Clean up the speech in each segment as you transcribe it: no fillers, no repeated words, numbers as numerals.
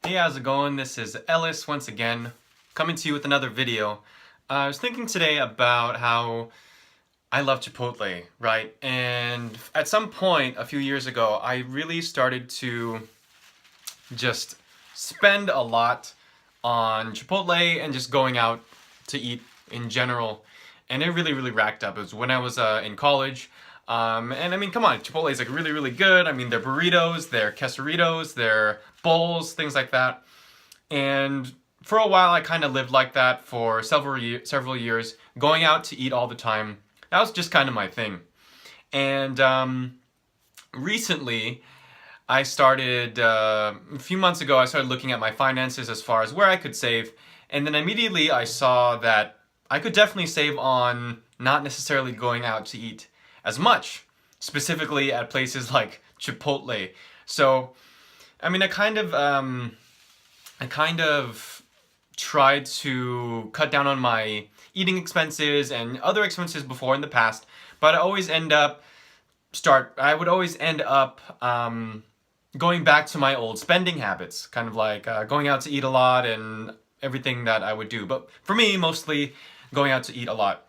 Hey, how's it going? This is Ellis once again, coming to you with another video. I was thinking today about how I love Chipotle, right? And at some point a few years ago, I really started to just spend a lot on Chipotle and just going out to eat in general. And it really racked up. It was when I was in college. And I mean, come on, Chipotle is like really good. I mean, their burritos, their quesadillas, their bowls, things like that. And for a while, I kind of lived like that for several years, going out to eat all the time. That was just kind of my thing. And recently, I started, a few months ago, I started looking at my finances as far as where I could save. And then immediately I saw that I could definitely save on not necessarily going out to eat as much, specifically at places like Chipotle. So, I mean, I kind of tried to cut down on my eating expenses and other expenses before in the past, but I would always end up going back to my old spending habits, kind of like going out to eat a lot and everything that I would do. But for me, mostly going out to eat a lot.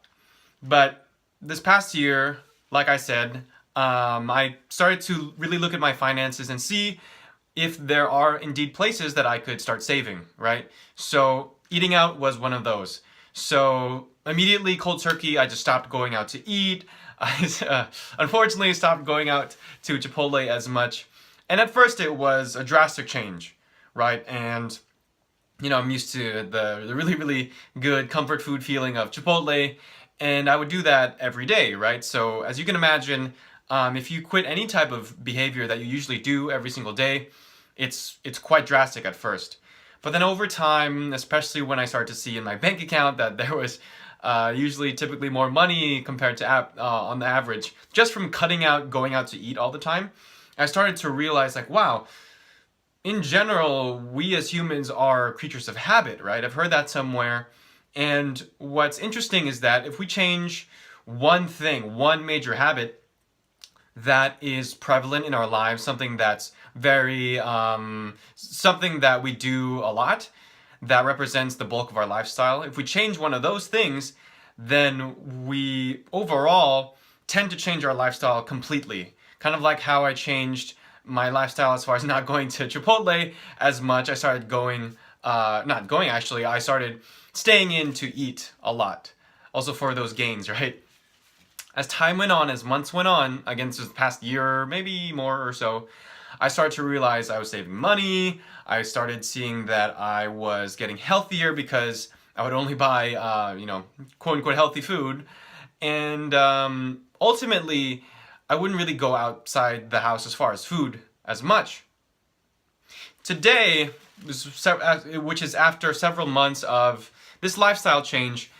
But this past year, like I said, I started to really look at my finances and see if there are indeed places that I could start saving, right? So eating out was one of those. So immediately, cold turkey, I just stopped going out to eat. I unfortunately stopped going out to Chipotle as much. And at first it was a drastic change, right? And you know, I'm used to the really good comfort food feeling of Chipotle, and I would do that every day, right? So as you can imagine, if you quit any type of behavior that you usually do every single day, it's quite drastic at first. But then over time, especially when I started to see in my bank account that there was usually typically more money compared to on the average, just from cutting out going out to eat all the time, I started to realize like, wow, in general, we as humans are creatures of habit, right? I've heard that somewhere. And what's interesting is that if we change one thing, one major habit that is prevalent in our lives, something that's very, something that we do a lot, that represents the bulk of our lifestyle, if we change one of those things, then we overall tend to change our lifestyle completely. Kind of like how I changed my lifestyle as far as not going to Chipotle as much. I started going, not going actually, I started staying in to eat a lot. Also for those gains, right? As time went on, as months went on, against this past year, maybe more or so, I started to realize I was saving money. I started seeing that I was getting healthier because I would only buy, you know, quote unquote healthy food. And ultimately, I wouldn't really go outside the house as far as food as much. Today, which is after several months of this lifestyle change,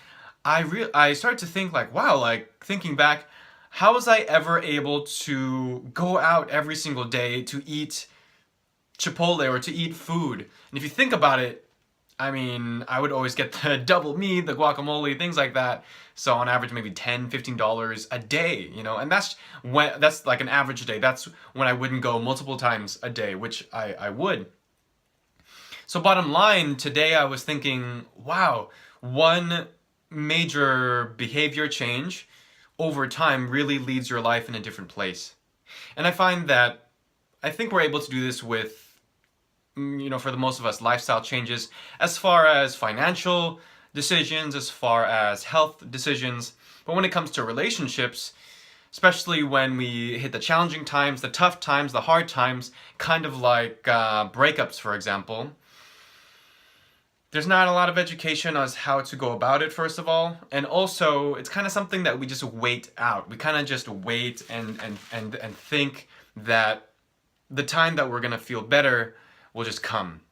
I started to think like, wow, like thinking back, how was I ever able to go out every single day to eat Chipotle or to eat food? And if you think about it, I mean, I would always get the double meat, the guacamole, things like that. So on average, maybe $10, $15 a day, you know, and that's like an average day. That's when I wouldn't go multiple times a day, which I would. So bottom line, today I was thinking, wow, one major behavior change over time really leads your life in a different place. And I find that I think we're able to do this with, you know, for the most of us, lifestyle changes as far as financial decisions, as far as health decisions. But when it comes to relationships, especially when we hit the challenging times, the tough times, the hard times, kind of like breakups, for example, there's not a lot of education on how to go about it, first of all. And also, it's kind of something that we just wait out. We kind of just wait and think that the time that we're going to feel better will just come,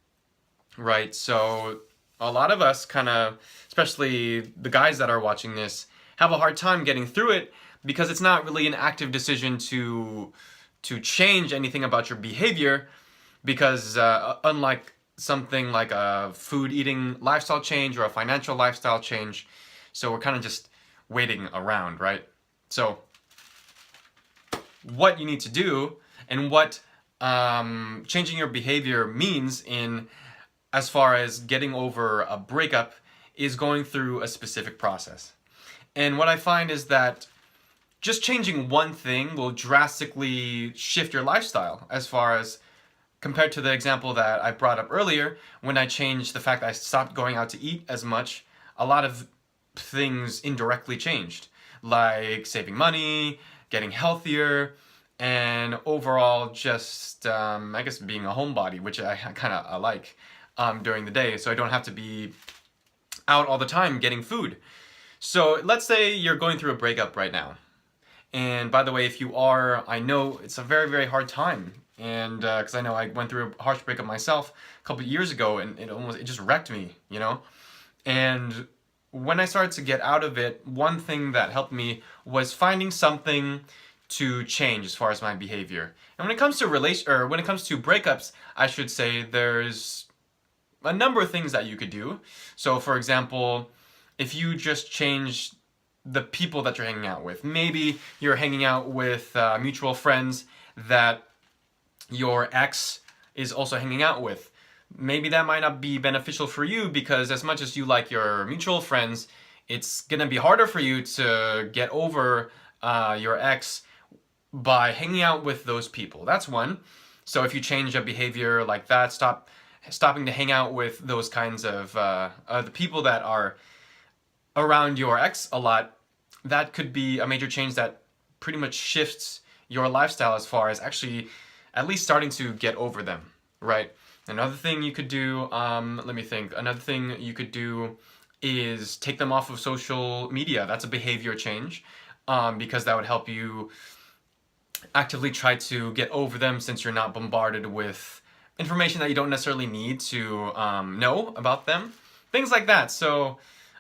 right? So a lot of us kind of, especially the guys that are watching this, have a hard time getting through it because it's not really an active decision to change anything about your behavior, because unlike something like a food eating lifestyle change or a financial lifestyle change, so we're kind of just waiting around, right? So what you need to do and what changing your behavior means in as far as getting over a breakup is going through a specific process. And what I find is that just changing one thing will drastically shift your lifestyle, as far as compared to the example that I brought up earlier. When I changed the fact that I stopped going out to eat as much, a lot of things indirectly changed, like saving money, getting healthier, and overall just, I guess, being a homebody, which I kind of like during the day, so I don't have to be out all the time getting food. So let's say you're going through a breakup right now. And by the way, if you are, I know it's a very, very hard time. And because I know I went through a harsh breakup myself a couple of years ago, and it just wrecked me, you know? And when I started to get out of it, one thing that helped me was finding something to change as far as my behavior. And when it comes to when it comes to breakups, I should say there's a number of things that you could do. So for example, if you just change the people that you're hanging out with. Maybe you're hanging out with mutual friends that your ex is also hanging out with. Maybe that might not be beneficial for you, because as much as you like your mutual friends, it's gonna be harder for you to get over your ex by hanging out with those people. That's one. So if you change a behavior like that, stopping to hang out with those kinds of the people that are around your ex a lot, that could be a major change that pretty much shifts your lifestyle as far as actually at least starting to get over them, right? Another thing you could do, let me think, another thing you could do is take them off of social media. That's a behavior change, because that would help you actively try to get over them, since you're not bombarded with information that you don't necessarily need to know about them. Things like that. So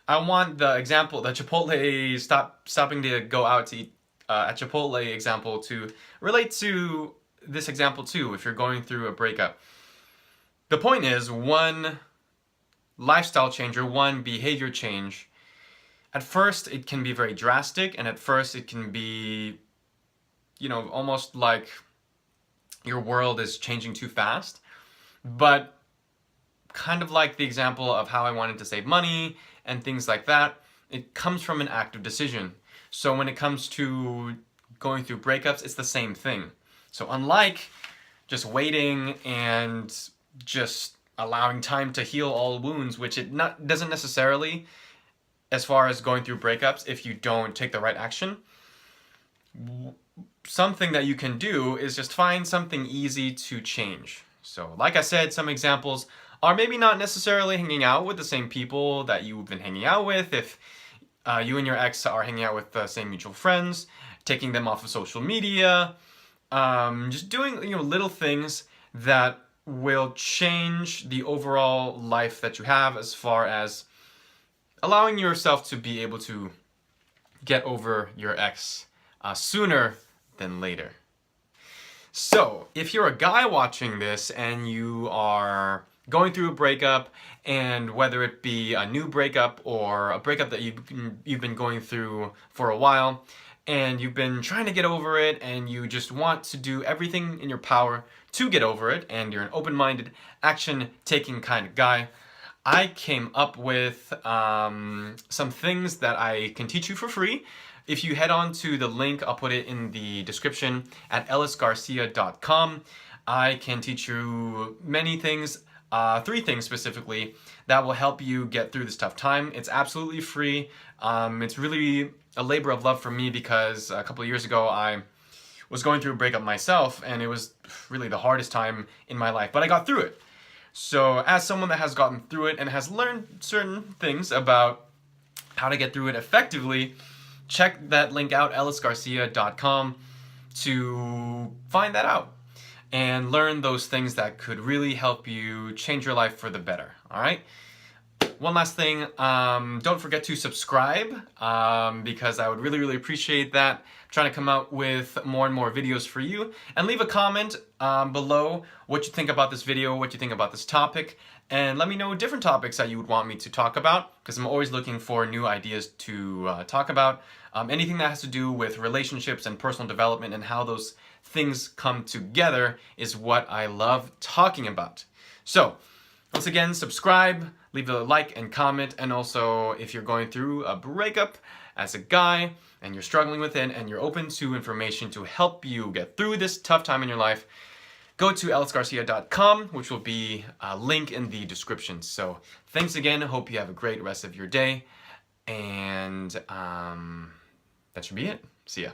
I want the example, the Chipotle stopping to go out to eat at Chipotle example to relate to this example too, if you're going through a breakup. The point is, one lifestyle change or one behavior change, at first it can be very drastic, and at first it can be, you know, almost like your world is changing too fast. But kind of like the example of how I wanted to save money and things like that, it comes from an active decision. So when it comes to going through breakups, it's the same thing. So unlike just waiting and just allowing time to heal all wounds, which doesn't necessarily, as far as going through breakups, if you don't take the right action, something that you can do is just find something easy to change. So like I said, some examples are maybe not necessarily hanging out with the same people that you've been hanging out with. If you and your ex are hanging out with the same mutual friends, taking them off of social media, just doing, you know, little things that will change the overall life that you have, as far as allowing yourself to be able to get over your ex sooner than later. So if you're a guy watching this and you are going through a breakup, and whether it be a new breakup or a breakup that you've been going through for a while, and you've been trying to get over it, and you just want to do everything in your power to get over it, and you're an open-minded, action-taking kind of guy, I came up with some things that I can teach you for free. If you head on to the link, I'll put it in the description, at ellisgarcia.com, I can teach you many things, 3 things specifically, that will help you get through this tough time. It's absolutely free. It's really a labor of love for me, because a couple of years ago I was going through a breakup myself, and it was really the hardest time in my life, but I got through it. So as someone that has gotten through it and has learned certain things about how to get through it effectively, check that link out, ellisgarcia.com, to find that out and learn those things that could really help you change your life for the better. All right? One last thing, don't forget to subscribe, because I would really, really appreciate that. I'm trying to come out with more and more videos for you. And leave a comment below what you think about this video, what you think about this topic, and let me know different topics that you would want me to talk about, because I'm always looking for new ideas to talk about. Anything that has to do with relationships and personal development and how those things come together is what I love talking about. So, Once again, subscribe, leave a like and comment, and also if you're going through a breakup as a guy and you're struggling with it and you're open to information to help you get through this tough time in your life, go to ellisgarcia.com, which will be a link in the description. So thanks again. Hope you have a great rest of your day. And that should be it. See ya.